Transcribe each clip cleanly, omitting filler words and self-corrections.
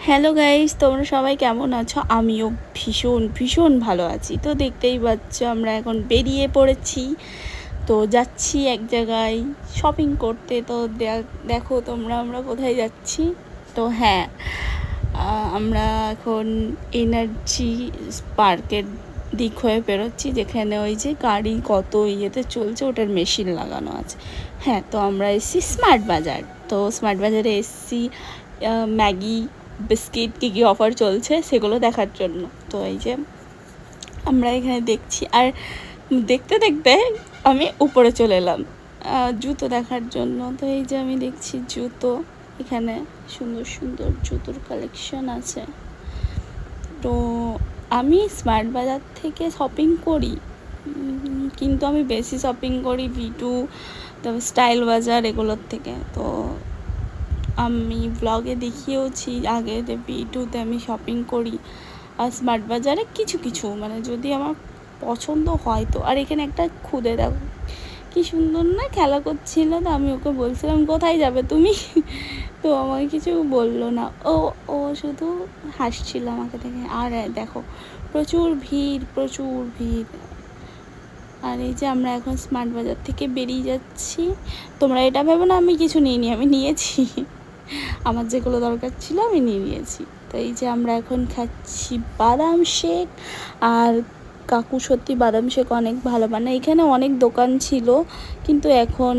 Hello guys, তোমরা সবাই কেমন আছো? আমিও ভীষণ ভীষণ ভালো আছি। তো দেখতেই পাচ্ছ আমরা এখন বেরিয়ে পড়েছি। তো যাচ্ছি এক জায়গায় শপিং করতে। তো দেখো তোমরা আমরা কোথায় যাচ্ছি। তো হ্যাঁ, আমরা এখন এনার্জি পার্কের দিক হয়ে বেরোচ্ছি, যেখানে ওই যে গাড়ি কত ইয়েতে চলছে ওটার মেশিন লাগানো আছে। হ্যাঁ, তো আমরা এসেছি স্মার্ট বাজার। তো স্মার্ট বাজারে এসেছি ম্যাগি বিস্কিট কী অফার চলছে সেগুলো দেখার জন্য। তো এই যে আমরা এখানে দেখছি, আর দেখতে দেখতে আমি উপরে চলে এলাম জুতো দেখার জন্য। তো এই যে আমি দেখছি জুতো, এখানে সুন্দর সুন্দর জুতোর কালেকশন আছে। তো আমি স্মার্ট বাজার থেকে শপিং করি, কিন্তু আমি বেশি শপিং করি V2, তারপর স্টাইল বাজার এগুলোর থেকে। তো আমি ব্লগে দেখিয়েওছি আগে যে V2-তে আমি শপিং করি, আর স্মার্ট বাজারে কিছু কিছু মানে যদি আমার পছন্দ হয় তো। আর এখানে একটা খুদে দেখো কি সুন্দর না খেলা করছিল। তো আমি ওকে বলছিলাম কোথায় যাবে তুমি, তো আমাকে কিছু বললো না। ও শুধু হাসছিল আমাকে দেখে। আর দেখো প্রচুর ভিড়, প্রচুর ভিড়। আর এই যে আমরা এখন স্মার্ট বাজার থেকে বেরিয়ে যাচ্ছি। তোমরা এটা ভেবো না আমি কিছু নিইনি, আমি নিয়েছি। আমার যেগুলো দরকার ছিল আমি নিয়ে নিয়েছি। তো এই যে আমরা এখন খাচ্ছি বাদাম শেক। আর কাকু সত্যি বাদাম শেক অনেক ভালো বানায়। এখানে অনেক দোকান ছিল, কিন্তু এখন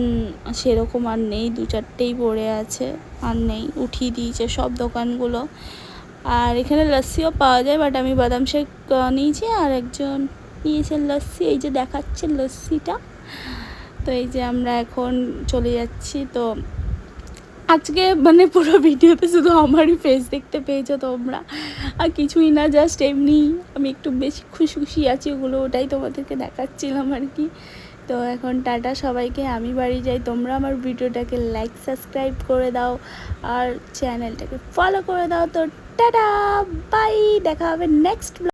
সেরকম আর নেই, 2-4টেই পড়ে আছে, আর নেই, উঠিয়ে দিয়েছে সব দোকানগুলো। আর এখানে লস্যিও পাওয়া যায়, বাট আমি বাদাম শেক নিয়েছি, আর একজন নিয়েছে লস্যি। এই যে দেখাচ্ছে লস্যিটা। তো এই যে আমরা এখন চলে যাচ্ছি। তো আজকে মানে পুরো ভিডিওতে শুধু আমারই ফেস দেখতে পেয়েছো তোমরা, আর কিছুই না, জাস্ট এমনি আমি একটু বেশি খুশি খুশি আছি, ওটাই তোমাদেরকে দেখাচ্ছিলাম আর কি। তো এখন টাটা সবাইকে, আমি বাড়ি যাই। তোমরা আমার ভিডিওটাকে লাইক সাবস্ক্রাইব করে দাও, আর চ্যানেলটাকে ফলো করে দাও। তো টাটা, বাই, দেখা হবে নেক্সট।